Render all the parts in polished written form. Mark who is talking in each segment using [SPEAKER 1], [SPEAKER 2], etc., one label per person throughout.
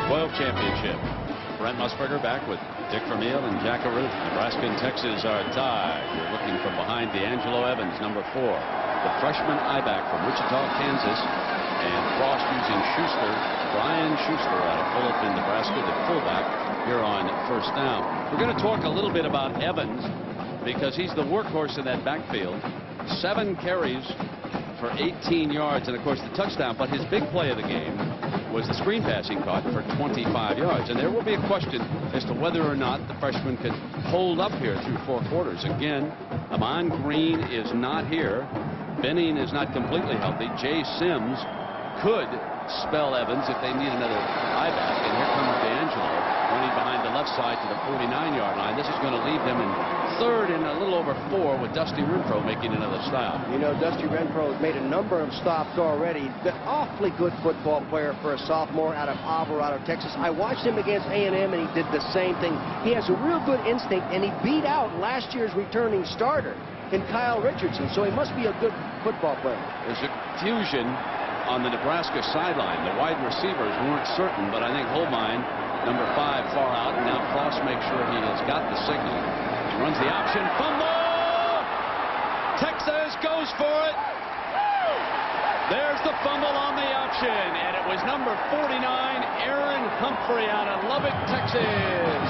[SPEAKER 1] 12 championship. Brent Musburger back with Dick Vermeil and Jack Arute. Nebraska and Texas are tied. We're looking from behind D'Angelo Evans, number 4. The freshman I-back from Wichita, Kansas. And Frost using Schuster, Brian Schuster out of Fullerton, Nebraska, the fullback here on first down. We're going to talk a little bit about Evans because he's the workhorse in that backfield. 7 carries for 18 yards and of course the touchdown, but his big play of the game was the screen pass he caught for 25 yards. And there will be a question as to whether or not the freshman can hold up here through 4 quarters. Again, Amon Green is not here. Benning is not completely healthy. Jay Sims could spell Evans if they need another I-back. And here comes D'Angelo running behind the left side to the 49-yard line. This is going to leave them in 3rd and a little over 4 with Dusty Renfro making another stop.
[SPEAKER 2] You know, Dusty Renfro has made a number of stops already. An awfully good football player for a sophomore out of Alvarado, Texas. I watched him against A&M and he did the same thing. He has a real good instinct and he beat out last year's returning starter in Kyle Richardson, so he must be a good football player.
[SPEAKER 1] There's a confusion on the Nebraska sideline. The wide receivers weren't certain, but I think Holbein, number 5, far out, and now Frost makes sure he has got the signal. He runs the option. Fumble! Texas goes for it. There's the fumble on the option, and it was number 49, Aaron Humphrey out of Lubbock, Texas,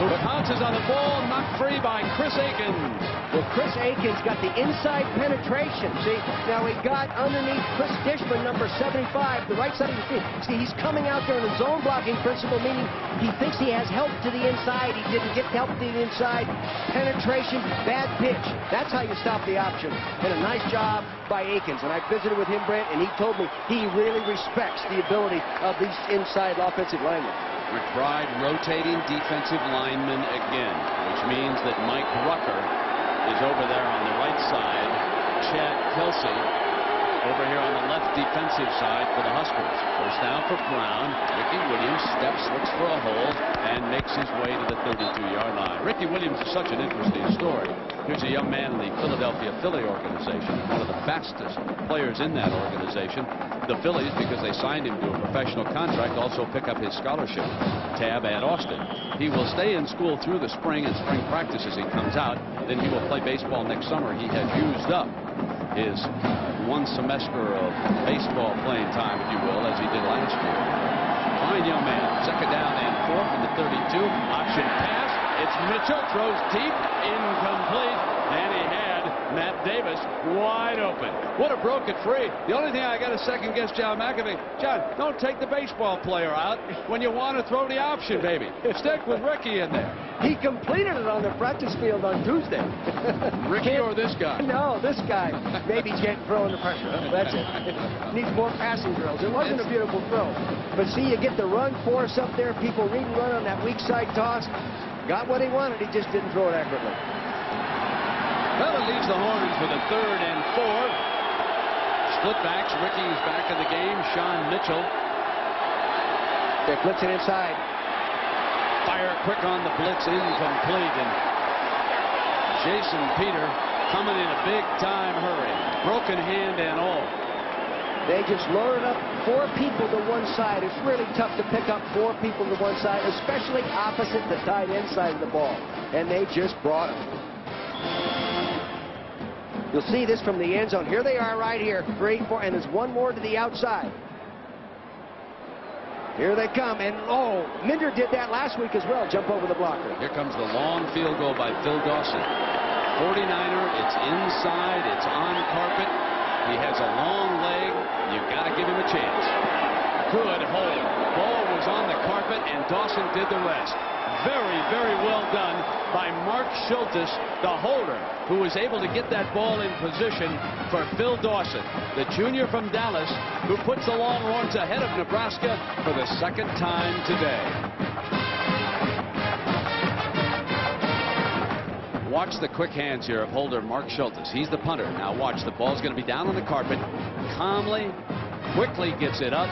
[SPEAKER 1] who pounces on the ball, knocked free by Chris Akins.
[SPEAKER 2] Well, Chris Akins got the inside penetration. See, now he got underneath Chris Dishman, number 75, the right side of the field. See, he's coming out there in the zone blocking principle, meaning he thinks he has help to the inside. He didn't get help to the inside. Penetration, bad pitch. That's how you stop the option. And a nice job by Akins. And I visited with him, Brent, and he told me he really respects the ability of these inside offensive linemen.
[SPEAKER 1] McBride rotating defensive linemen again, which means that Mike Rucker is over there on the right side. Chad Kelsey over here on the left defensive side for the Huskers. First down for Brown. Ricky Williams steps, looks for a hole, and makes his way to the 32-yard line. Ricky Williams is such an interesting story. Here's a young man in the Philadelphia Philly organization, one of the fastest players in that organization. The Phillies, because they signed him to a professional contract, also pick up his scholarship tab at Austin. He will stay in school through the spring and spring practice as he comes out. Then he will play baseball next summer. He has used up his 1 semester of baseball playing time, if you will, as he did last year. Fine young man. 2nd down and 4 from the 32. Option pass. It's Mitchell. Throws deep. Incomplete. And he had Matt Davis wide open. Would have broke it free. The only thing I got to second guess John McAfee. John, don't take the baseball player out when you want to throw the option, baby. Stick with Ricky in there.
[SPEAKER 2] He completed it on the practice field on Tuesday.
[SPEAKER 1] Ricky or this guy?
[SPEAKER 2] No, this guy. Maybe can't throw under pressure. That's it. Needs more passing drills. It wasn't a beautiful throw. But see, you get the run force up there. People read and run on that weak side toss. Got what he wanted. He just didn't throw it accurately.
[SPEAKER 1] Well, it leaves the Horns with a 3rd and 4. Split backs. Ricky's back in the game. Sean Mitchell.
[SPEAKER 2] They're blitzing inside.
[SPEAKER 1] Fire quick on the blitz, incomplete, and Jason Peter coming in a big-time hurry, broken hand and all.
[SPEAKER 2] They just loaded up 4 people to one side. It's really tough to pick up 4 people to one side, especially opposite the tight end side of the ball, and they just brought them. You'll see this from the end zone. Here they are right here, 3, 4, and there's 1 more to the outside. Here they come, and oh, Minder did that last week as well, jump over the blocker.
[SPEAKER 1] Here comes the long field goal by Phil Dawson. 49er, it's inside, it's on carpet. He has a long leg. You got to give him a chance. Good hold. Ball was on the carpet, and Dawson did the rest. Very, very well done by Mark Schultes, the holder, who was able to get that ball in position for Phil Dawson, the junior from Dallas, who puts the Longhorns ahead of Nebraska for the 2nd time today. Watch the quick hands here of holder Mark Schultes. He's the punter. Now watch, the ball's going to be down on the carpet. Calmly, quickly gets it up,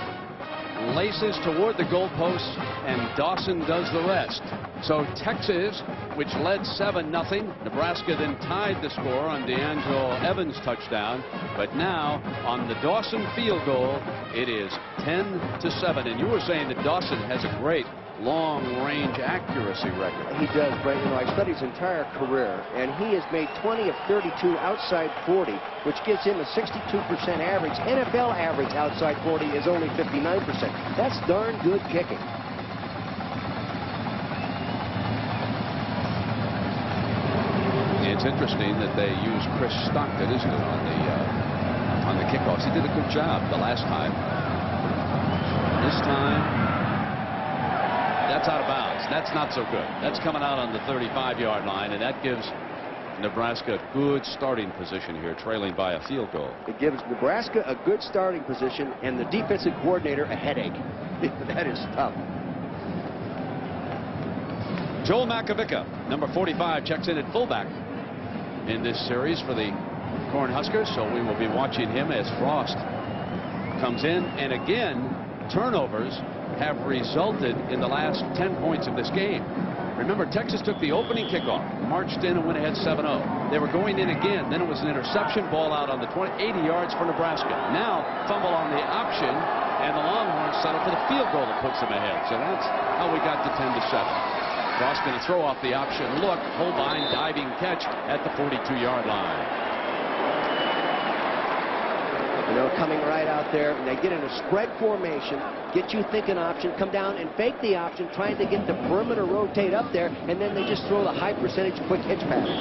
[SPEAKER 1] laces toward the goalposts, and Dawson does the rest. So Texas, which led 7-0, Nebraska then tied the score on D'Angelo Evans' touchdown. But now on the Dawson field goal, it is 10-7. And you were saying that Dawson has a great long-range accuracy record.
[SPEAKER 2] He does, Brent. You know, I studied his entire career, and he has made 20 of 32 outside 40, which gives him a 62% average. NFL average outside 40 is only 59%. That's darn good kicking.
[SPEAKER 1] It's interesting that they use Chris Stockton, isn't it, on the kickoffs. He did a good job the last time. This time, that's out of bounds. That's not so good. That's coming out on the 35-yard line, and that gives Nebraska a good starting position here, trailing by a field goal.
[SPEAKER 2] It gives Nebraska a good starting position and the defensive coordinator a headache. That is tough.
[SPEAKER 1] Joel Makovicka, number 45, checks in at fullback in this series for the Cornhuskers, so we will be watching him as Frost comes in. And again, turnovers have resulted in the last 10 points of this game. Remember, Texas took the opening kickoff, marched in and went ahead 7-0. They were going in again. Then it was an interception, ball out on the 80 yards for Nebraska. Now fumble on the option, and the Longhorns settle for the field goal that puts them ahead. So that's how we got to 10-7. Frost going to throw off the option look. Holbein diving catch at the 42-yard line.
[SPEAKER 2] You know, coming right out there, and they get in a spread formation, get you thinking option, come down and fake the option, trying to get the perimeter rotate up there, and then they just throw the high percentage quick hitch pattern.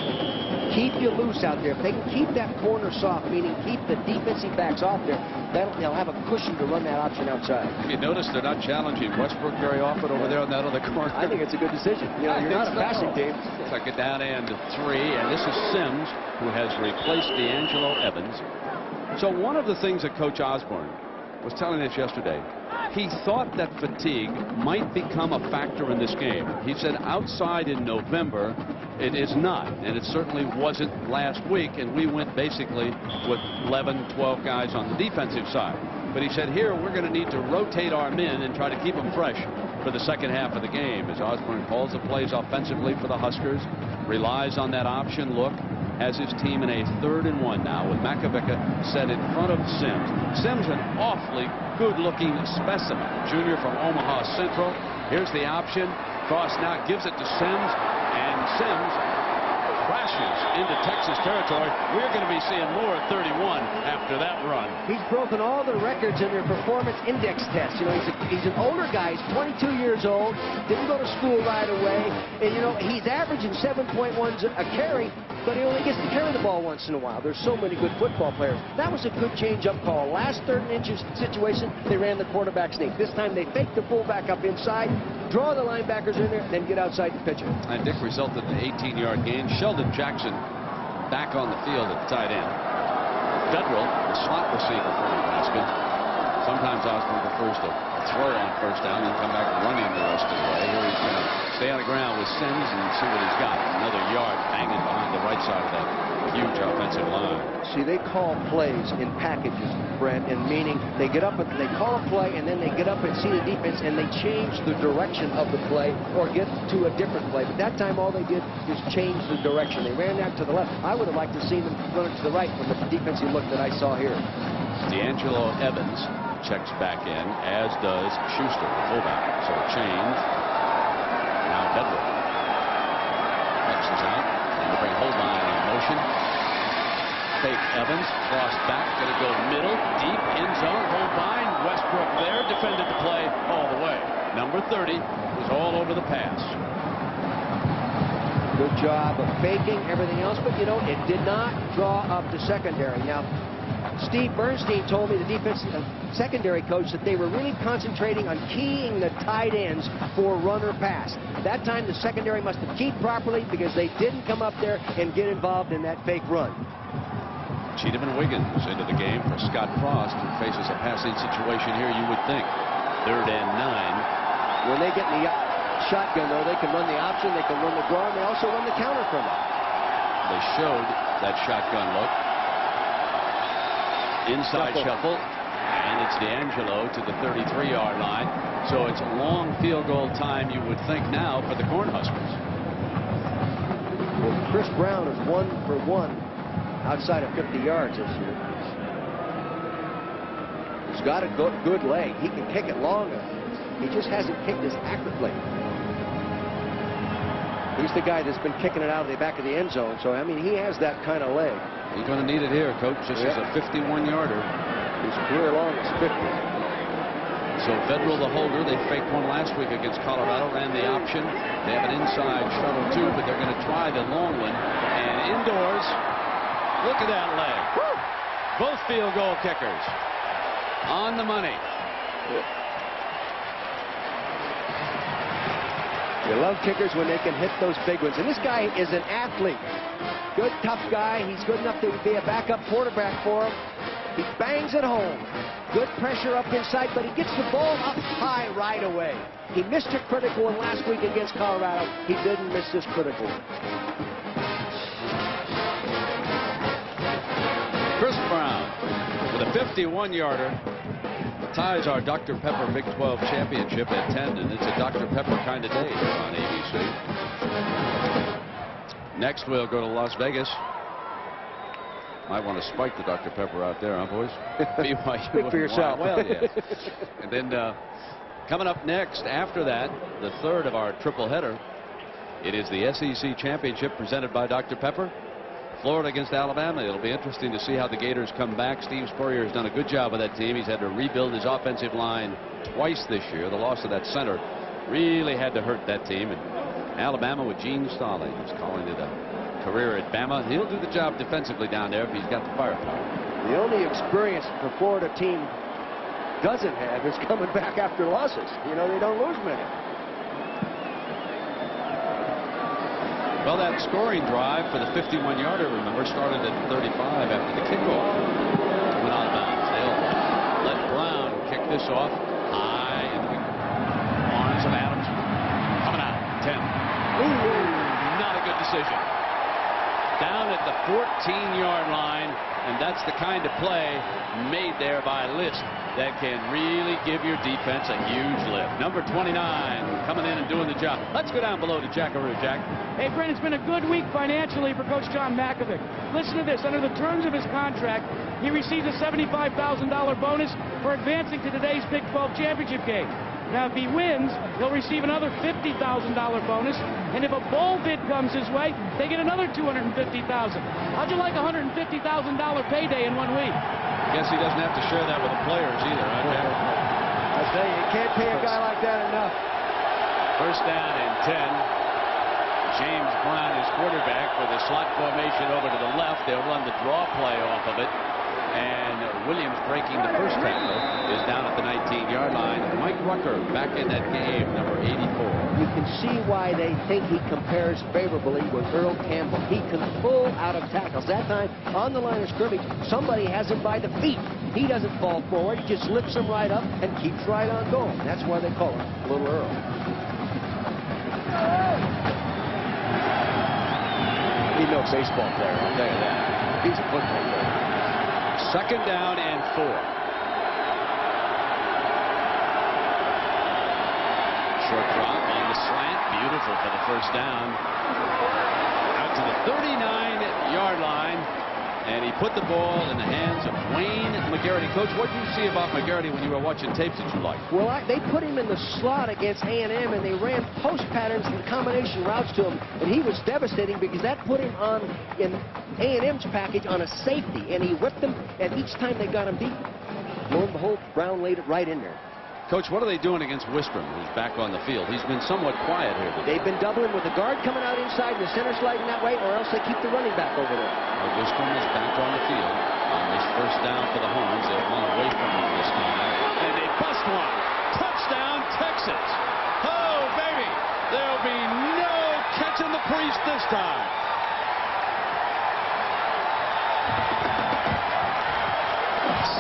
[SPEAKER 2] Keep you loose out there. If they can keep that corner soft, meaning keep the defensive backs off there, they'll have a cushion to run that option outside.
[SPEAKER 1] If you notice, they're not challenging Westbrook very often over there on that other corner.
[SPEAKER 2] I think it's a good decision. You know, you're not a passing team.
[SPEAKER 1] Second down and 3, and this is Sims, who has replaced D'Angelo Evans. So one of the things that Coach Osborne was telling us yesterday, he thought that fatigue might become a factor in this game. He said outside in November, it is not, and it certainly wasn't last week, and we went basically with 11, 12 guys on the defensive side. But he said here we're going to need to rotate our men and try to keep them fresh for the second half of the game, as Osborne calls the plays offensively for the Huskers, relies on that option look, has his team in a 3rd and 1 now with Makovicka set in front of Sims. Sims, an awfully good-looking specimen, junior from Omaha Central. Here's the option. Frost now gives it to Sims, and Sims crashes into Texas territory. We're going to be seeing more at 31 after that run. He's
[SPEAKER 2] broken all the records in their performance index test. You know, he's an older guy. He's 22 years old. Didn't go to school right away. And, you know, he's averaging 7.1 a carry, but he only gets to carry the ball once in a while. There's so many good football players. That was a good change-up call. Last 3rd and inches situation, they ran the quarterback sneak. This time they faked the fullback up inside, draw the linebackers in there, then get outside the pitcher.
[SPEAKER 1] And Dick resulted in an 18-yard gain. Sheldon Jackson back on the field at the tight end. Federal, the slot receiver for Nebraska. Sometimes Osborne prefers to throw on 1st down and come back running the rest of the way. Here he's going to stay on the ground with Sims and see what he's got. Another yard hanging behind the right side of that huge offensive line.
[SPEAKER 2] See, they call plays in packages, Brent, and meaning they get up and they call a play, and then they get up and see the defense, and they change the direction of the play or get to a different play. But that time all they did was change the direction. They ran that to the left. I would have liked to see them run it to the right from the defensive look that I saw here.
[SPEAKER 1] D'Angelo Evans checks back in, as does Schuster, the fullback. So a change. Now Bedwell X's out, and to bring Holbein in motion. Fake Evans, cross back, going to go middle, deep, end zone. Holbein, Westbrook there, defended the play all the way. Number 30 was all over the pass.
[SPEAKER 2] Good job of faking everything else, but you know, it did not draw up the secondary. Now, Steve Bernstein told me, the defensive secondary coach, that they were really concentrating on keying the tight ends for runner pass. That time the secondary must have keyed properly because they didn't come up there and get involved in that fake run.
[SPEAKER 1] Cheatham Wiggins into the game for Scott Frost, who faces a passing situation here, you would think. 3rd and 9.
[SPEAKER 2] When they get in the shotgun, though, they can run the option, they can run the draw, and they also run the counter from it.
[SPEAKER 1] They showed that shotgun look. Inside shuffle. And and it's D'Angelo to the 33-yard line. So it's a long field goal time, you would think, now for the Cornhuskers.
[SPEAKER 2] Well, Chris Brown is 1 for 1 outside of 50 yards this year. He's got a good leg. He can kick it longer. He just hasn't kicked as accurately. He's the guy that's been kicking it out of the back of the end zone. So, I mean, he has that kind of leg.
[SPEAKER 1] He's going to need it here, Coach. This is a 51-yarder.
[SPEAKER 2] His career long is 50.
[SPEAKER 1] So Federal the holder. They faked one last week against Colorado, ran the option. They have an inside shuttle too, but they're going to try the long one. And indoors, look at that leg. Woo! Both field goal kickers on the money.
[SPEAKER 2] You love kickers when they can hit those big ones. And this guy is an athlete. Good, tough guy. He's good enough to be a backup quarterback for him. He bangs it home. Good pressure up inside, but he gets the ball up high right away. He missed a critical one last week against Colorado. He didn't miss this critical one.
[SPEAKER 1] Chris Brown with a 51-yarder. Ties our Dr. Pepper Big 12 championship at 10, and it's a Dr. Pepper kind of day here on ABC. Next, we'll go to Las Vegas. Might want to spike the Dr. Pepper out there, huh, boys? BYU.
[SPEAKER 2] Speak for yourself.
[SPEAKER 1] Well, yes. And then coming up next, after that, the third of our triple header, it is the SEC championship presented by Dr. Pepper. Florida against Alabama. It'll be interesting to see how the Gators come back. Steve Spurrier has done a good job with that team. He's had to rebuild his offensive line twice this year. The loss of that center really had to hurt that team. And Alabama with Gene Stallings calling it a career at Bama. He'll do the job defensively down there if he's got the firepower.
[SPEAKER 2] The only experience the Florida team doesn't have is coming back after losses. You know, they don't lose many.
[SPEAKER 1] Well, that scoring drive for the 51-yarder, remember, started at 35 after the kickoff. Went out of bounds. They'll let Brown kick this off high in the arms of Adams. Coming out, 10. Ooh, not a good decision. Down at the 14-yard line, and that's the kind of play made there by List that can really give your defense a huge lift. Number 29 coming in and doing the job. Let's go down below to Jackaroo. Jack.
[SPEAKER 3] Hey, Brent, it's been a good week financially for Coach John Makovic. Listen to this. Under the terms of his contract, he receives a $75,000 bonus for advancing to today's Big 12 championship game. Now, if he wins, he'll receive another $50,000 bonus, and if a bowl bid comes his way, they get another $250,000. How'd you like a $150,000 payday in 1 week?
[SPEAKER 1] I guess he doesn't have to share that with the players either, huh, Jack?
[SPEAKER 2] I tell you, you can't pay a guy like that enough.
[SPEAKER 1] First down and 10. James Brown is quarterback with a slot formation over to the left. They'll run the draw play off of it. And Williams, breaking the first tackle, is down at the 19-yard line. Mike Rucker back in that game, number 84.
[SPEAKER 2] You can see why they think he compares favorably with Earl Campbell. He can pull out of tackles. That time, on the line of scrimmage, somebody has him by the feet. He doesn't fall forward. He just lifts him right up and keeps right on going. That's why they call him Little Earl. He's no baseball player, I'll tell you that. He's a football player.
[SPEAKER 1] Second down and 4. Short drop on the slant. Beautiful for the first down. Out to the 39-yard line. And he put the ball in the hands of Wayne McGarity. Coach, what did you see about McGarity when you were watching tapes that you liked?
[SPEAKER 2] Well, they put him in the slot against A&M, and they ran post patterns and combination routes to him, and he was devastating because that put him on in A&M's package on a safety, and he whipped them, and each time they got him beat. Lo and behold, Brown laid it right in there.
[SPEAKER 1] Coach, what are they doing against Wistrom, who's back on the field? He's been somewhat quiet here today.
[SPEAKER 2] They've been doubling with the guard coming out inside and the center sliding that way, or else they keep the running back over there.
[SPEAKER 1] Well, Wistrom is back on the field on this first down for the Horns. They'll run away from him this time. And they bust one. Touchdown, Texas. Oh, baby. There'll be no catching the Priest this time.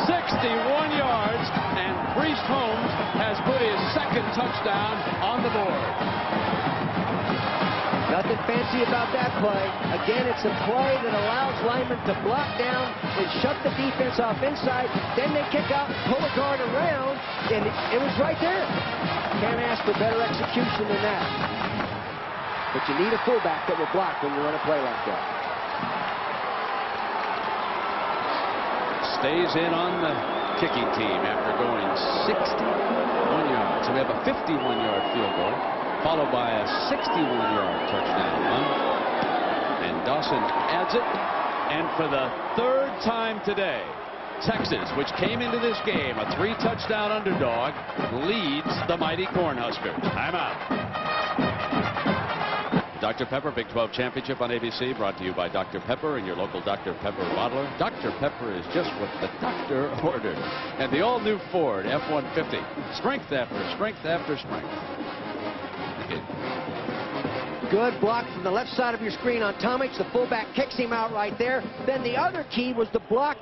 [SPEAKER 1] "61 yards, and Priest Holmes has put his second touchdown on the board."
[SPEAKER 2] Nothing fancy about that play. Again, it's a play that allows linemen to block down and shut the defense off inside. Then they kick out, pull a guard around, and it was right there. Can't ask for better execution than that. But you need a fullback that will block when you run a play like that.
[SPEAKER 1] Stays in on the kicking team after going 61 yards. So we have a 51-yard field goal, followed by a 61-yard touchdown run. And Dawson adds it. And for the third time today, Texas, which came into this game a 3-touchdown underdog, leads the mighty Cornhuskers. Timeout. Dr. Pepper Big 12 Championship on ABC, brought to you by Dr. Pepper and your local Dr. Pepper bottler. Dr. Pepper is just what the doctor ordered. And the all-new Ford F-150. Strength after strength after strength.
[SPEAKER 2] Good block from the left side of your screen on Tomic. The fullback kicks him out right there. Then the other key was the block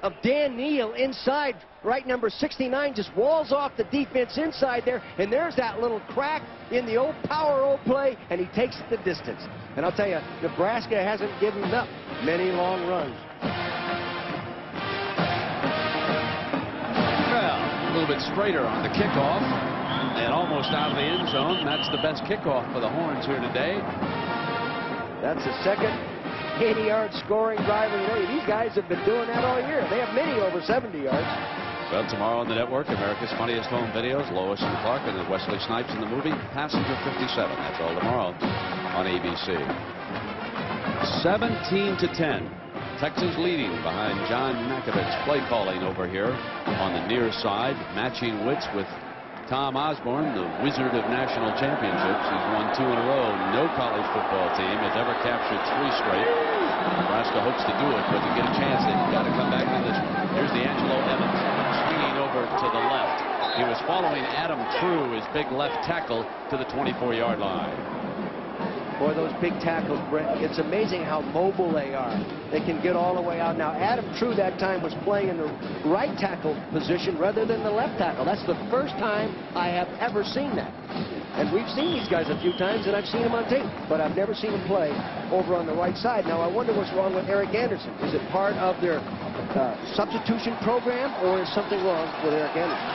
[SPEAKER 2] of Dan Neal inside. Right number 69 just walls off the defense inside there. And there's that little crack in the old power play, and he takes it the distance. And I'll tell you, Nebraska hasn't given up many long runs.
[SPEAKER 1] Well, a little bit straighter on the kickoff and almost out of the end zone. That's the best kickoff for the Horns here today.
[SPEAKER 2] That's the second 80-yard scoring drive of the day. These guys have been doing that all year. They have many over 70 yards.
[SPEAKER 1] Well, tomorrow on the network, America's Funniest Home Videos, Lois and Clark, and then Wesley Snipes in the movie Passenger 57. That's all tomorrow on ABC. 17-10. Texas leading behind John Makovich's play calling over here on the near side, matching wits with Tom Osborne, the wizard of national championships. He's won 2 in a row. No college football team has ever captured 3 straight. Nebraska hopes to do it, but to get a chance, they've got to come back to this one. Here's the Angelo Evans swinging over to the left. He was following Adam True, his big left tackle, to the 24-yard line.
[SPEAKER 2] Boy, those big tackles, Brent, it's amazing how mobile they are. They can get all the way out. Now, Adam True that time was playing in the right tackle position rather than the left tackle. That's the first time I have ever seen that. And we've seen these guys a few times, and I've seen them on tape, but I've never seen them play over on the right side. Now, I wonder what's wrong with Eric Anderson. Is it part of their substitution program, or is something wrong with Eric Anderson?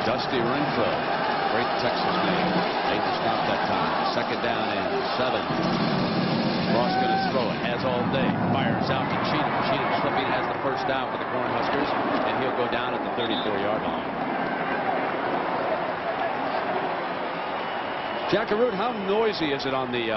[SPEAKER 1] Dusty Renfro, great Texas name. Made the stop that time. Second down and 7. Ross going to throw it. Has all day. Fires out to Cheatham. Cheatham slipping, has the first down for the Cornhuskers, and he'll go down at the 34-yard line. Jack Arute, how noisy is it on the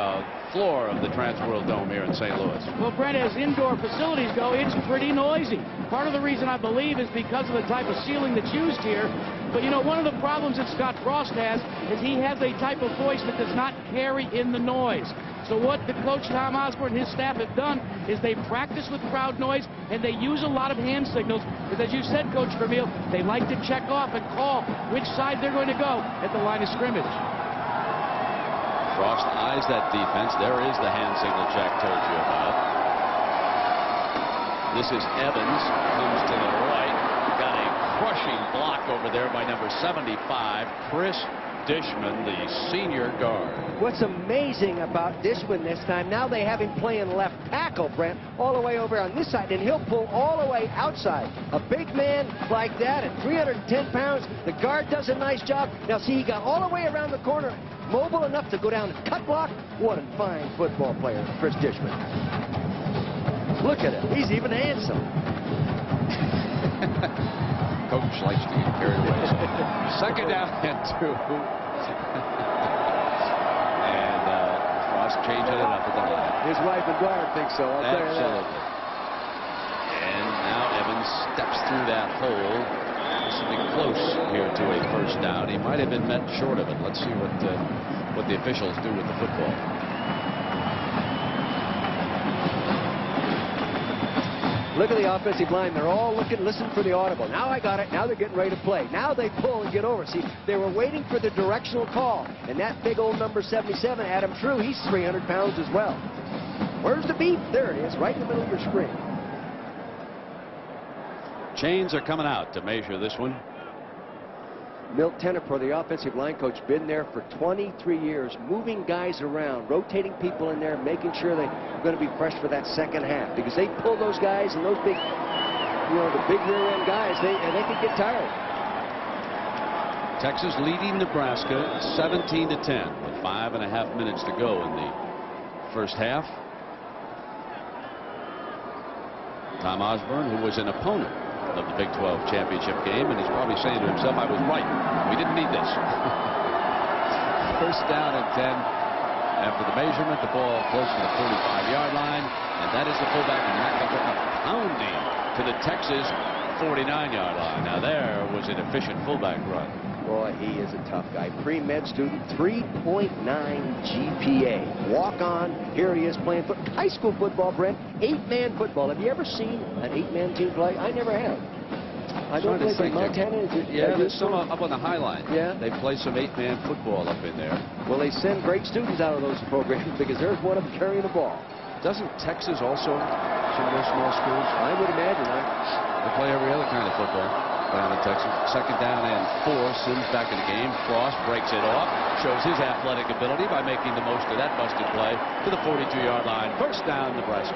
[SPEAKER 1] floor of the Transworld Dome here in St. Louis?
[SPEAKER 3] Well, Brent, as indoor facilities go, it's pretty noisy. Part of the reason, I believe, is because of the type of ceiling that's used here. But, you know, one of the problems that Scott Frost has is he has a type of voice that does not carry in the noise. So what the coach Tom Osborne and his staff have done is they practice with crowd noise, and they use a lot of hand signals. Because as you said, Coach Vermeil, they like to check off and call which side they're going to go at the line of scrimmage.
[SPEAKER 1] Frost eyes that defense. There is the hand signal Jack told you about. This is Evans. Comes to the right. Got a crushing block over there by number 75, Chris Dishman, the senior guard.
[SPEAKER 2] What's amazing about Dishman this time, now they have him playing left tackle, Brent, all the way over on this side, and he'll pull all the way outside. A big man like that at 310 pounds, the guard does a nice job. Now, see, he got all the way around the corner, mobile enough to go down and cut block. What a fine football player, Chris Dishman. Look at him. He's even handsome.
[SPEAKER 1] Coach likes to get carried away. Second down and 2. And Frost changing it up at the line.
[SPEAKER 2] His wife and daughter think so. I'll tell you that.
[SPEAKER 1] Absolutely. And now Evans steps through that hole. This will be close here to a first down. He might have been met short of it. Let's see what the officials do with the football.
[SPEAKER 2] Look at the offensive line. They're all listening for the audible. Now I got it. Now they're getting ready to play. Now they pull and get over. See, they were waiting for the directional call. And that big old number 77, Adam True, he's 300 pounds as well. Where's the beat? There it is, right in the middle of your screen.
[SPEAKER 1] Chains are coming out to measure this one.
[SPEAKER 2] Milt Tenopor, the offensive line coach, been there for 23 years, moving guys around, rotating people in there, making sure they're going to be fresh for that second half. Because they pull those guys and those big, the big rear end guys, they can get tired.
[SPEAKER 1] Texas leading Nebraska 17-10 with 5.5 minutes to go in the first half. Tom Osborne, who was an opponent of the Big 12 championship game, and he's probably saying to himself, I was right. We didn't need this. First down and 10 after the measurement. The ball close to the 45-yard line, and that is the fullback McAfee pounding to the Texas 49-yard line. Now there was an efficient fullback run.
[SPEAKER 2] Boy, he is a tough guy. Pre-med student, 3.9 GPA. Walk on. Here he is playing high school football, Brent. 8-man football. Have you ever seen an 8-man team play? I never have. I don't play in Montana.
[SPEAKER 1] Yeah, there's some up on the Highline.
[SPEAKER 2] Yeah.
[SPEAKER 1] They play some 8-man football up in there.
[SPEAKER 2] Well, they send great students out of those programs because there's one of them carrying the ball.
[SPEAKER 1] Doesn't Texas also, some of those small schools?
[SPEAKER 2] I would imagine.
[SPEAKER 1] They play every other kind of football down in Texas. Second down and 4. Sims back in the game. Frost breaks it off. Shows his athletic ability by making the most of that busted play to the 42-yard line. First down, Nebraska.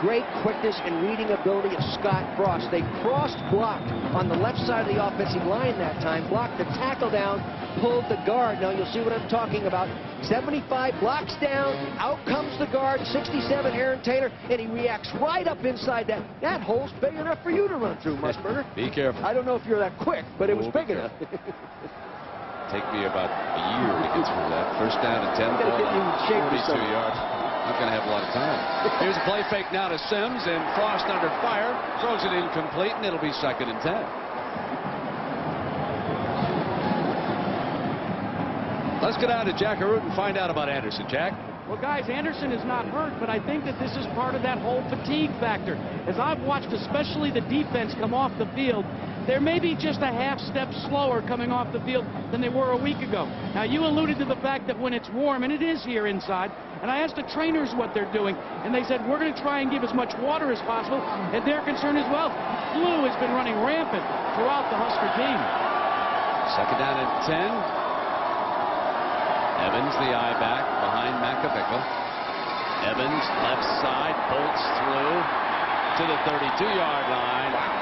[SPEAKER 2] Great quickness and reading ability of Scott Frost. They cross-blocked on the left side of the offensive line that time. Blocked the tackle down, pulled the guard. Now you'll see what I'm talking about. 75 blocks down, out comes the guard, 67 Aaron Taylor, and he reacts right up inside that. That hole's big enough for you to run through, Musburger.
[SPEAKER 1] Be careful.
[SPEAKER 2] I don't know if you're that quick, but it was big enough.
[SPEAKER 1] Take me about a year to get through that. First down and 10. Ball 42 yards. Not going to have a lot of time. Here's a play fake now to Sims, and Frost under fire. Throws it incomplete, and it'll be second and 10. Let's get out to Jack Arute and find out about Anderson. Jack?
[SPEAKER 3] Well, guys, Anderson is not hurt, but I think that this is part of that whole fatigue factor. As I've watched especially the defense come off the field, they're maybe just a half step slower coming off the field than they were a week ago. Now, you alluded to the fact that when it's warm, and it is here inside, and I asked the trainers what they're doing, and they said, we're going to try and give as much water as possible, and they're concerned as well. Flu has been running rampant throughout the Husker team.
[SPEAKER 1] Second down and 10. Evans, the eye back behind McAfee. Evans, left side, bolts through to the 32-yard line.
[SPEAKER 2] Wow.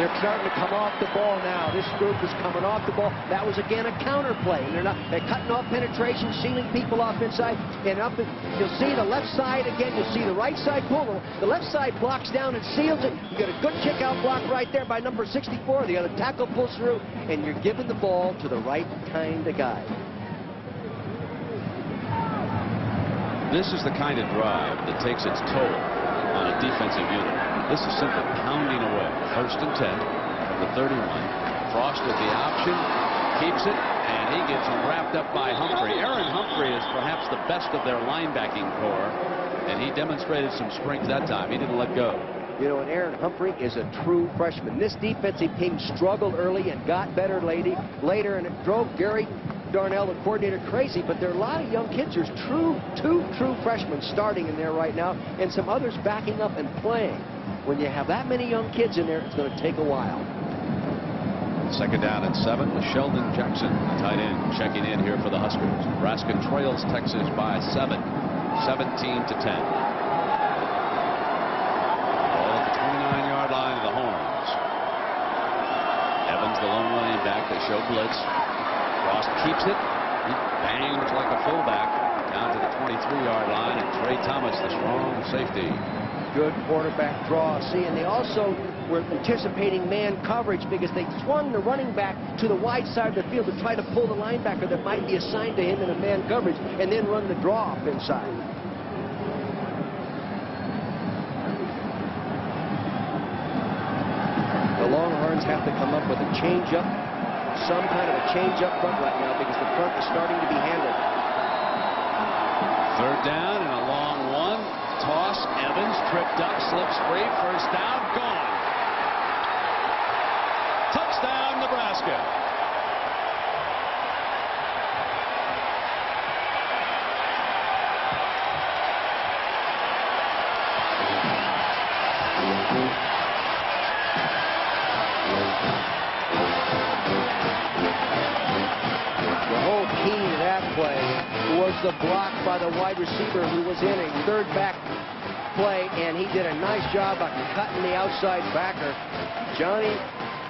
[SPEAKER 2] They're starting to come off the ball now. This group is coming off the ball. That was, again, a counter play. They're cutting off penetration, sealing people off inside. And up, you'll see the left side again. You'll see the right side pull. The left side blocks down and seals it. You get a good kick-out block right there by number 64. The other tackle pulls through, and you're giving the ball to the right kind of guy.
[SPEAKER 1] This is the kind of drive that takes its toll on a defensive unit. This is simply pounding away. First and 10 from the 31. Frost with the option, keeps it, and he gets wrapped up by Humphrey. Aaron Humphrey is perhaps the best of their linebacking core, and he demonstrated some strength that time. He didn't let go.
[SPEAKER 2] You know, and Aaron Humphrey is a true freshman. This defensive team struggled early and got better later, and it drove Gary Darnell, the coordinator, crazy, but there are a lot of young kids. There's two true freshmen starting in there right now, and some others backing up and playing. When you have that many young kids in there, it's going to take a while.
[SPEAKER 1] Second down and 7 with Sheldon Jackson, tight end, checking in here for the Huskers. Nebraska trails Texas by 7, 17-10. Ball at the 29-yard line of the Horns. Evans, the lone running back. They show blitz. Frost keeps it. He bangs like a fullback down to the 23-yard line, and Trey Thomas, the strong safety.
[SPEAKER 2] Good quarterback draw. See, and they also were anticipating man coverage because they swung the running back to the wide side of the field to try to pull the linebacker that might be assigned to him in a man coverage and then run the draw off inside. The Longhorns have to come up with a change-up, some kind of a change-up front right now because the front is starting to be handled.
[SPEAKER 1] Third down and a long one. Toss. Evans tripped up, slips free. First down, gone. Touchdown, Nebraska.
[SPEAKER 2] play was the block by the wide receiver who was in a third back play, and he did a nice job of cutting the outside backer. Johnny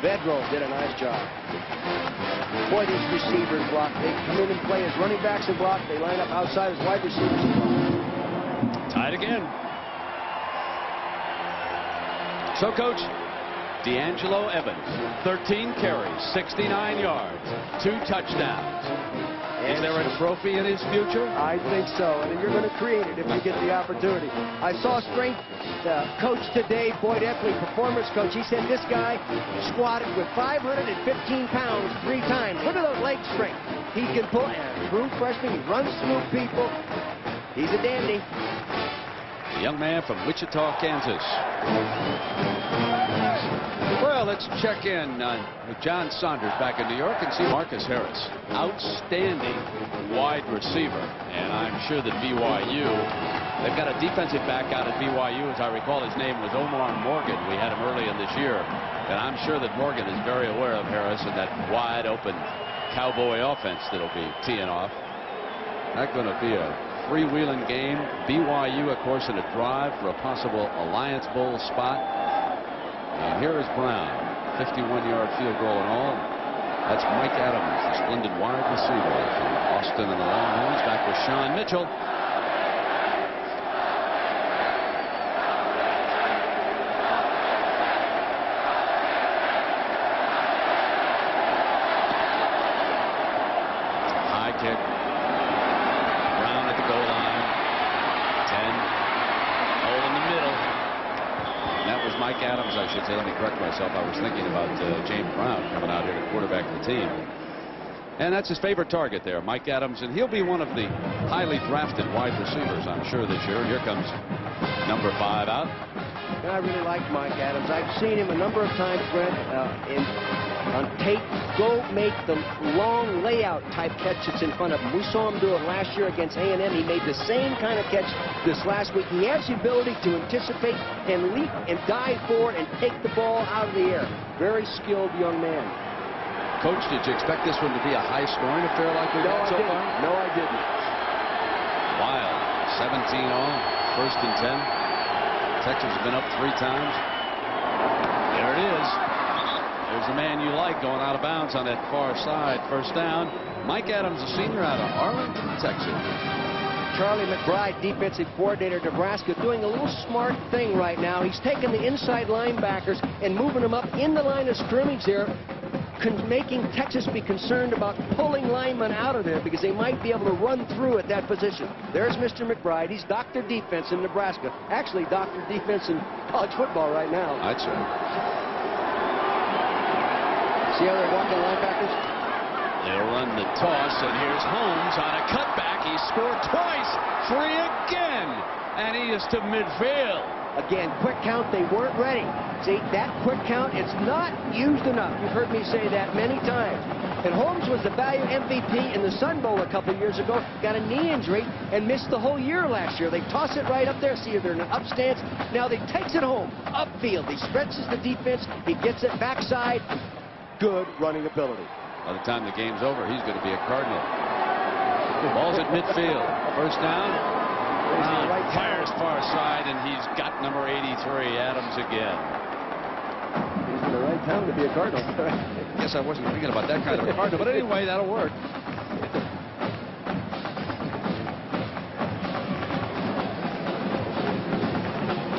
[SPEAKER 2] Vedral did a nice job. Boy, these receivers block. They come in and play as running backs and block. They line up outside as wide receivers and block.
[SPEAKER 1] Tied again. So, Coach, D'Angelo Evans, 13 carries, 69 yards, 2 touchdowns. Is there a trophy in his future?
[SPEAKER 2] I think so, and you're going to create it if you get the opportunity. I saw strength coach today, Boyd Epley, performance coach. He said this guy squatted with 515 pounds 3 times. Look at those leg strength. He can pull, and true freshman, he runs through people. He's a dandy.
[SPEAKER 1] A young man from Wichita, Kansas. Well, let's check in with John Saunders back in New York and see Marcus Harris. Outstanding wide receiver. And I'm sure that BYU, they've got a defensive back out at BYU. As I recall, his name was Omar Morgan. We had him early in this year. And I'm sure that Morgan is very aware of Harris and that wide open cowboy offense that'll be teeing off. That's going to be a freewheeling game. BYU, of course, in a drive for a possible Alliance Bowl spot. And here is Brown, 51-yard field goal and all. That's Mike Adams, the splendid wide receiver from Austin and the Longhorns. Back with Sean Mitchell. High kick. Brown at the goal line. 10. Hole in the middle. That was Mike Adams, I should say. Let me correct myself. I was thinking about James Brown coming out here to quarterback the team. And that's his favorite target there, Mike Adams. And he'll be one of the highly drafted wide receivers, I'm sure, this year. Here comes number 5 out.
[SPEAKER 2] I really like Mike Adams. I've seen him a number of times, Brent, on tape. Go make the long layout type catch that's in front of him. We saw him do it last year against A&M. He made the same kind of catch this last week. He has the ability to anticipate and leap and dive forward and take the ball out of the air. Very skilled young man.
[SPEAKER 1] Coach, did you expect this one to be a high-scoring affair like we've had so far?
[SPEAKER 2] No, I didn't.
[SPEAKER 1] Wild. 17-all, first and 10. Texas has been up 3 times. There it is. There's the man you like going out of bounds on that far side. First down. Mike Adams, a senior out of Arlington, Texas.
[SPEAKER 2] Charlie McBride, defensive coordinator, Nebraska, doing a little smart thing right now. He's taking the inside linebackers and moving them up in the line of scrimmage there, making Texas be concerned about pulling linemen out of there because they might be able to run through at that position. There's Mr. McBride. He's Dr. Defense in Nebraska. Actually, Dr. Defense in college football right now.
[SPEAKER 1] I'd say.
[SPEAKER 2] See how they're walking linebackers?
[SPEAKER 1] They'll run the toss, and here's Holmes on a cutback. He scored twice. 3 again. And he is to midfield.
[SPEAKER 2] Again, quick count, they weren't ready. See, that quick count, it's not used enough. You've heard me say that many times. And Holmes was the value MVP in the Sun Bowl a couple years ago. Got a knee injury and missed the whole year last year. They toss it right up there. See, they're in an up stance. Now they takes it home, upfield. He stretches the defense. He gets it backside. Good running ability.
[SPEAKER 1] By the time the game's over, he's going to be a Cardinal. Ball's at midfield. First down. Brown fires far side, and he's got number 83, Adams again.
[SPEAKER 2] He's in the right town to be a Cardinal.
[SPEAKER 1] Guess I wasn't thinking about that kind of a Cardinal, but anyway, that'll work.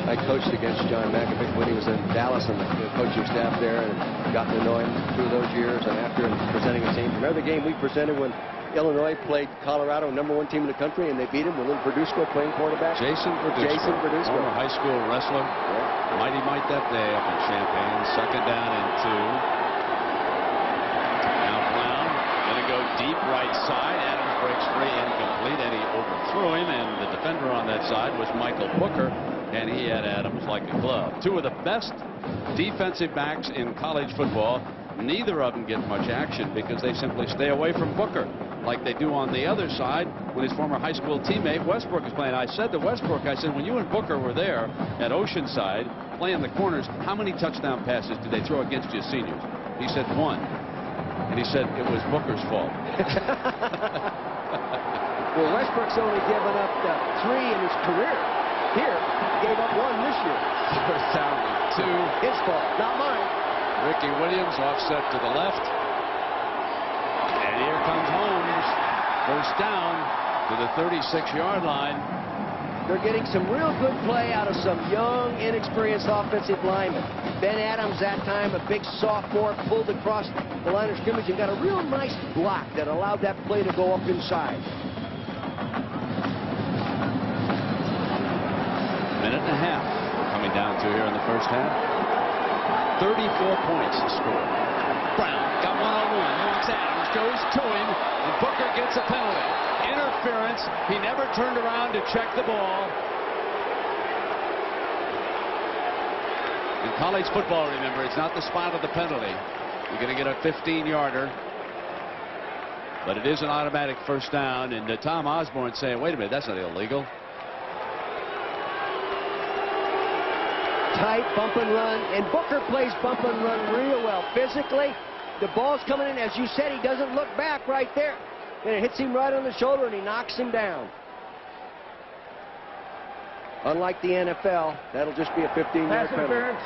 [SPEAKER 2] I coached against John McAfee when he was in Dallas and the coaching staff there, and got to know him through those years. And after presenting a team, remember the game we presented when Illinois played Colorado, #1 team in the country, and they beat him with little Verduzco playing quarterback.
[SPEAKER 1] Jason Verduzco. Former high school wrestler. Yeah. Mighty Mike that day up in Champaign. Second down and 2. Now Brown going to go deep right side. Adams breaks free, incomplete, and he overthrew him. And the defender on that side was Michael Booker, and he had Adams like a glove. 2 of the best defensive backs in college football. Neither of them get much action because they simply stay away from Booker, like they do on the other side when his former high school teammate Westbrook is playing. I said to Westbrook, I said, when you and Booker were there at Oceanside playing the corners, how many touchdown passes did they throw against you seniors? He said 1. And he said it was Booker's fault.
[SPEAKER 2] Well, Westbrook's only given up 3 in his career. Here, gave up 1 this year.
[SPEAKER 1] First down with 2.
[SPEAKER 2] His fault, not mine.
[SPEAKER 1] Ricky Williams offset to the left. And here comes Holmes. First down to the 36-yard line.
[SPEAKER 2] They're getting some real good play out of some young, inexperienced offensive linemen. Ben Adams, that time, a big sophomore, pulled across the line of scrimmage and got a real nice block that allowed that play to go up inside.
[SPEAKER 1] Minute and a half we're coming down to here in the first half. 34 points scored. Brown got one-on-one. Lawrence Adams goes to him, and Booker gets a penalty. Interference. He never turned around to check the ball. In college football, remember, it's not the spot of the penalty. You're going to get a 15-yarder. But it is an automatic first down, and Tom Osborne saying, wait a minute, that's not illegal.
[SPEAKER 2] Tight bump and run, and Booker plays bump and run real well. Physically, the ball's coming in. As you said, he doesn't look back right there. And it hits him right on the shoulder, and he knocks him down. Unlike the NFL, that'll just be a 15-yard
[SPEAKER 4] Pass
[SPEAKER 2] penalty.
[SPEAKER 4] interference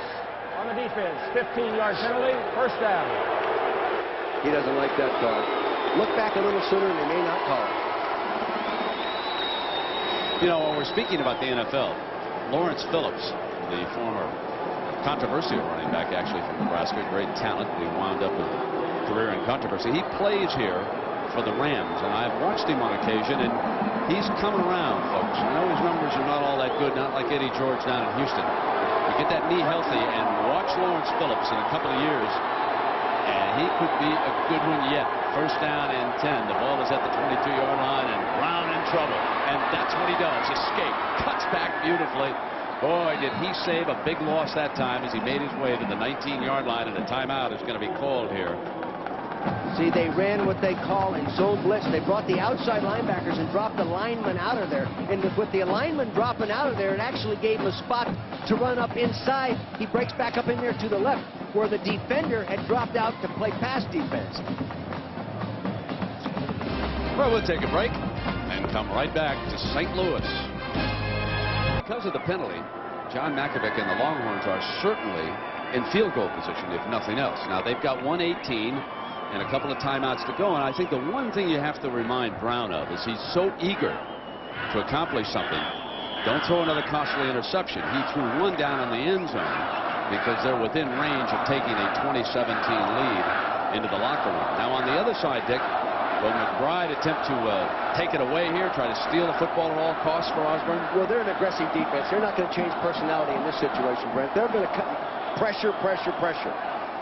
[SPEAKER 4] on the defense. 15-yard penalty. First down.
[SPEAKER 2] He doesn't like that call. Look back a little sooner, and they may not call it.
[SPEAKER 1] You know, when we're speaking about the NFL, Lawrence Phillips, the former controversial running back, actually from Nebraska, great talent. He wound up with a career in controversy. He plays here for the Rams, and I've watched him on occasion, and he's coming around, folks. I know his numbers are not all that good, not like Eddie George down in Houston. You get that knee healthy and watch Lawrence Phillips in a couple of years, and he could be a good one yet. First down and 10. The ball is at the 22-yard line, and Brown in trouble. And that's what he does. Escape. Cuts back beautifully. Boy, did he save a big loss that time as he made his way to the 19-yard line, and a timeout is going to be called here.
[SPEAKER 2] See, they ran what they call in zone blitz. They brought the outside linebackers and dropped the lineman out of there. And with the lineman dropping out of there, it actually gave him a spot to run up inside. He breaks back up in there to the left, where the defender had dropped out to play pass defense.
[SPEAKER 1] Well, we'll take a break and come right back to St. Louis. Because of the penalty, John Mackovic and the Longhorns are certainly in field goal position, if nothing else. Now, they've got 1:18 and a couple of timeouts to go, and I think the one thing you have to remind Brown of is he's so eager to accomplish something. Don't throw another costly interception. He threw one down in the end zone because they're within range of taking a 2017 lead into the locker room. Now, on the other side, Dick, will McBride attempt to take it away here, try to steal the football at all costs for Osborne?
[SPEAKER 2] Well, they're an aggressive defense. They're not going to change personality in this situation, Brent. They're going to pressure, pressure, pressure.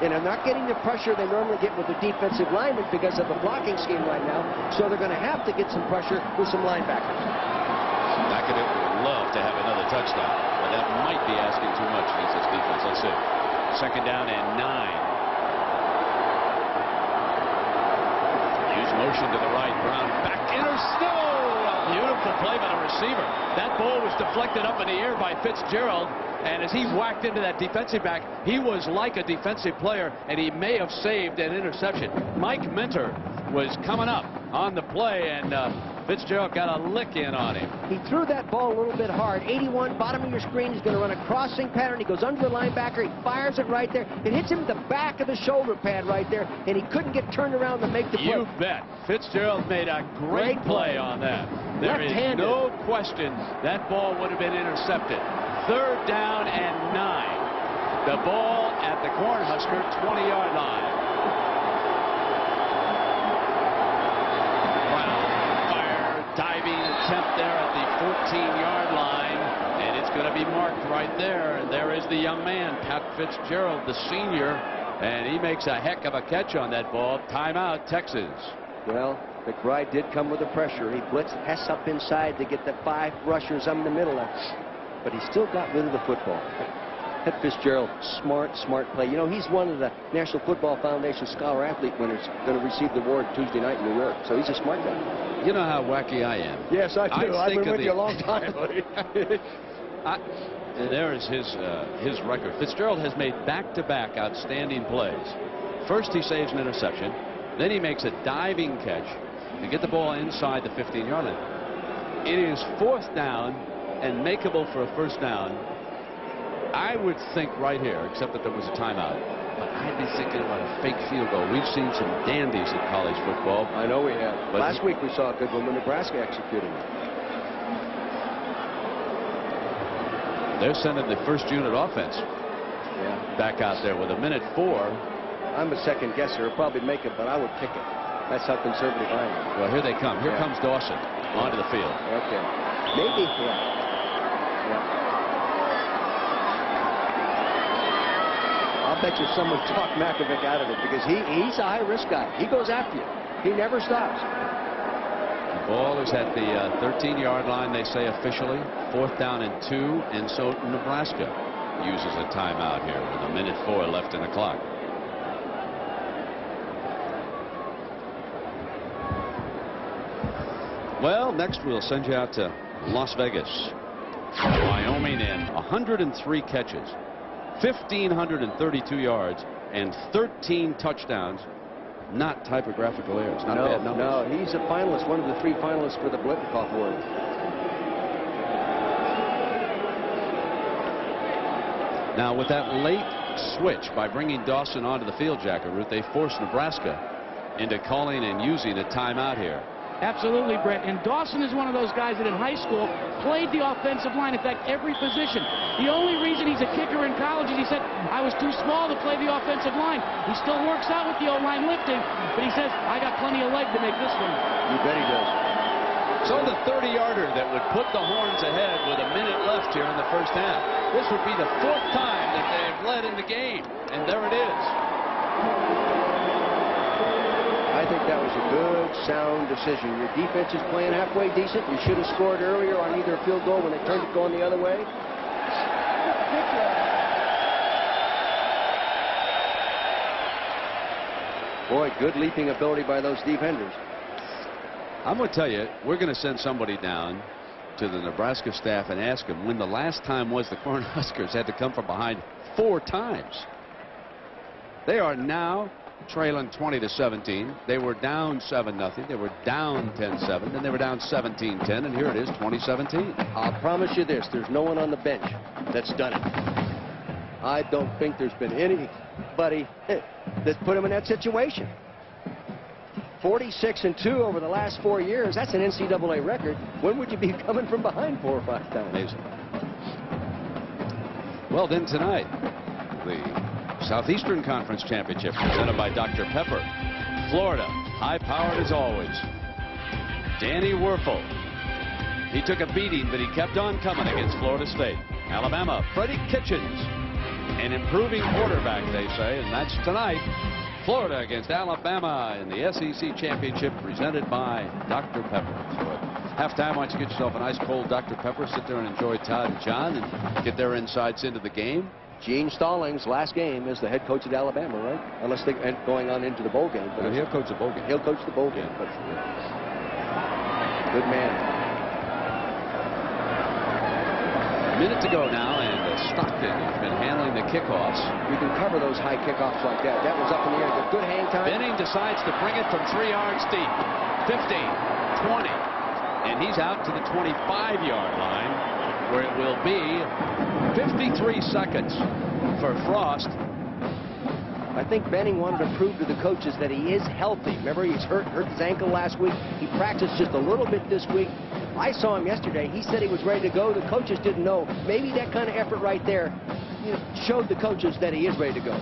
[SPEAKER 2] And they're not getting the pressure they normally get with the defensive linemen because of the blocking scheme right now. So they're going to have to get some pressure with some linebackers.
[SPEAKER 1] Mackovic would love to have another touchdown, but that might be asking too much against this defense. Let's see. Second down and 9. Use motion to the right. Brown back. Intercept. Beautiful play by the receiver. That ball was deflected up in the air by Fitzgerald. And as he whacked into that defensive back, he was like a defensive player, and he may have saved an interception. Mike Minter was coming up on the play, and Fitzgerald got a lick in on him.
[SPEAKER 2] He threw that ball a little bit hard. 81, bottom of your screen. He's going to run a crossing pattern. He goes under the linebacker. He fires it right there. It hits him in the back of the shoulder pad right there, and he couldn't get turned around to make the play.
[SPEAKER 1] You bet. Fitzgerald made a great play on that. There is no question that ball would have been intercepted. Third down and 9. The ball at the Cornhusker 20-yard line. Brown fire, diving attempt there at the 14-yard line, and it's going to be marked right there. And there is the young man, Pat Fitzgerald, the senior, and he makes a heck of a catch on that ball. Timeout, Texas.
[SPEAKER 2] Well, McBride did come with the pressure. He blitzed Hess up inside to get the 5 rushers up in the middle. But he still got rid of the football. That Fitzgerald, smart play. You know, he's one of the National Football Foundation Scholar Athlete winners going to receive the award Tuesday night in New York. So he's a smart guy.
[SPEAKER 1] You know how wacky I am.
[SPEAKER 2] Yes, I do. I've been with you a long time, buddy.
[SPEAKER 1] There is his record. Fitzgerald has made back-to-back outstanding plays. First, he saves an interception. Then he makes a diving catch. to get the ball inside the 15-yard line. It is 4th down and makeable for a 1st down. I would think right here, except that there was a timeout, but I'd be thinking about a fake field goal. We've seen some dandies in college football.
[SPEAKER 2] I know we have. But last week we saw a good one when Nebraska executed it.
[SPEAKER 1] They're sending the 1st unit offense back out there with 1:04.
[SPEAKER 2] I'm a second guesser. It'll probably make it, but I would pick it. That's how conservative I am.
[SPEAKER 1] Well, here they come. Here comes Dawson onto the field.
[SPEAKER 2] Okay. Maybe. Yeah. I'll bet you someone talked Makovic out of it because he's a high-risk guy. He goes after you. He never stops.
[SPEAKER 1] The ball is at the 13-yard line, they say officially. 4th down and 2, and so Nebraska uses a timeout here with 1:04 left in the clock. Well, next we'll send you out to Las Vegas. Wyoming in 103 catches, 1,532 yards, and 13 touchdowns. Not typographical errors. Not bad numbers.
[SPEAKER 2] No, he's a finalist, one of the 3 finalists for the Blitnikoff Award.
[SPEAKER 1] Now, with that late switch by bringing Dawson onto the field, Jack and Ruth, they forced Nebraska into calling and using a timeout here.
[SPEAKER 3] Absolutely, Brett. And Dawson is one of those guys that in high school played the offensive line, in fact, every position. The only reason he's a kicker in college is he said, I was too small to play the offensive line. He still works out with the O-line lifting, but he says, I got plenty of leg to make this one.
[SPEAKER 2] You bet he does.
[SPEAKER 1] So the 30-yarder that would put the Horns ahead with 1 minute left here in the 1st half. This would be the 4th time that they've led in the game, and there it is.
[SPEAKER 2] I think that was a good, sound decision. Your defense is playing halfway decent. You should have scored earlier on either field goal when they turned it going the other way. Boy, good leaping ability by those defenders.
[SPEAKER 1] I'm going to tell you, we're going to send somebody down to the Nebraska staff and ask them when the last time was the Cornhuskers had to come from behind 4 times. They are now trailing 20-17. They were down 7-0. They were down 10-7. Then they were down 17-10. And here it is, 2017.
[SPEAKER 2] I'll promise you this. There's no one on the bench that's done it. I don't think there's been anybody that's put him in that situation. 46-2 over the last 4 years. That's an NCAA record. When would you be coming from behind 4 or 5 times?
[SPEAKER 1] Amazing. Well, then tonight, the Southeastern Conference Championship presented by Dr. Pepper. Florida, high-powered as always. Danny Werfel. He took a beating, but he kept on coming against Florida State. Alabama, Freddie Kitchens. An improving quarterback, they say, and that's tonight. Florida against Alabama in the SEC Championship presented by Dr. Pepper. So at halftime, why don't you get yourself an ice cold Dr. Pepper, sit there and enjoy Todd and John and get their insights into the game.
[SPEAKER 2] Gene Stallings, last game, is the head coach at Alabama, right? Unless they're going on into the bowl game.
[SPEAKER 1] But he'll coach the bowl game.
[SPEAKER 2] He'll coach the bowl game.
[SPEAKER 1] Yeah.
[SPEAKER 2] Good man.
[SPEAKER 1] A minute to go now, and Stockton has been handling the kickoffs.
[SPEAKER 2] You can cover those high kickoffs like that. That was up in the air. The good hang time.
[SPEAKER 1] Benning decides to bring it from 3 yards deep. 15, 20, and he's out to the 25-yard line, where it will be 53 seconds for Frost.
[SPEAKER 2] I think Benning wanted to prove to the coaches that he is healthy. Remember, he's hurt his ankle last week. He practiced just a little bit this week. I saw him yesterday. He said he was ready to go. The coaches didn't know. Maybe that kind of effort right there showed the coaches that he is ready to go.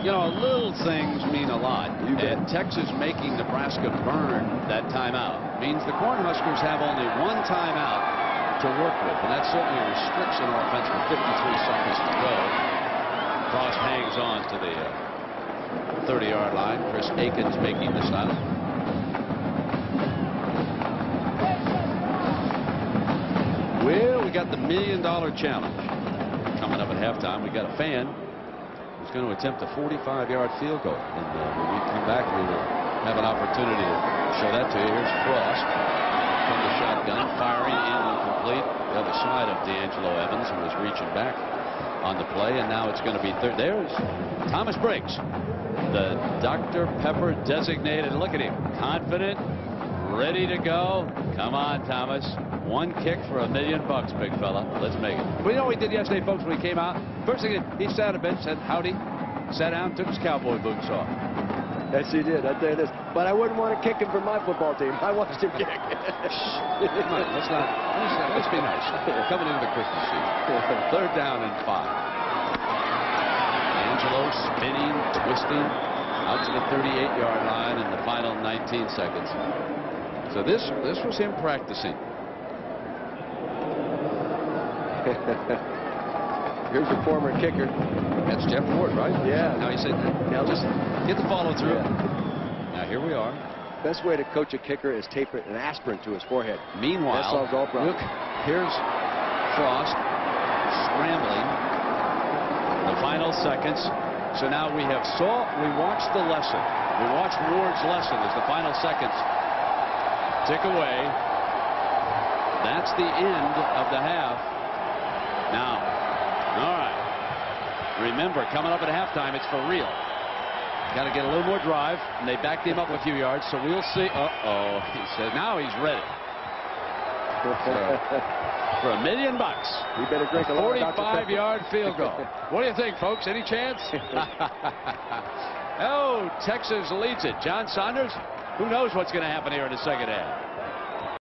[SPEAKER 1] You know, little things mean a lot. And Texas making Nebraska burn that timeout means the Cornhuskers have only 1 timeout to work with, and that certainly restricts an offense with 53 seconds to go. Frost hangs on to the 30-yard line. Chris Aikens making the stop. Well, we got the $1 million challenge coming up at halftime. We got a fan who's going to attempt a 45-yard field goal. And when we come back, we will have an opportunity to show that to you. Here's Frost from the shotgun, firing incomplete. The other side of D'Angelo Evans, who was reaching back on the play. And now it's going to be third. There's Thomas Briggs, the Dr. Pepper designated. Look at him, confident, ready to go. Come on, Thomas. One kick for $1 million, big fella. Let's make it.
[SPEAKER 5] Well, you know what he did yesterday, folks, when he came out? First thing, he sat on the bench, said howdy, sat down, took his cowboy boots off.
[SPEAKER 2] Yes, he did. I'll tell you this. But I wouldn't want to kick him for my football team. I watched him kick.
[SPEAKER 5] Come on, let's be nice. Coming into the Christmas season. 3rd down and 5.
[SPEAKER 1] Angelo spinning, twisting out to the 38-yard line in the final 19 seconds.
[SPEAKER 5] So this was him practicing.
[SPEAKER 2] Here's the former kicker.
[SPEAKER 5] That's Jeff Ward, right?
[SPEAKER 2] Yeah.
[SPEAKER 5] Now he said,
[SPEAKER 2] Now
[SPEAKER 5] just get the follow through.
[SPEAKER 2] Yeah.
[SPEAKER 1] Now here we are.
[SPEAKER 2] Best way to coach a kicker is tape an aspirin to his forehead.
[SPEAKER 1] Meanwhile,
[SPEAKER 2] that solves all problems.
[SPEAKER 1] look, here's Frost scrambling. The final seconds. So now we watched the lesson. We watched Ward's lesson as the final seconds tick away. That's the end of the half. Now, all right. Remember, coming up at halftime, it's for real. Got to get a little more drive, and they backed him up a few yards, so we'll see. Uh-oh, he said, now he's ready. For $1 million.
[SPEAKER 2] We better drink a lot of Dr. Pepper.
[SPEAKER 1] 45-yard field goal.
[SPEAKER 5] What do you think, folks? Any chance?
[SPEAKER 1] Oh, Texas leads it. John Saunders, who knows what's going to happen here in the second half?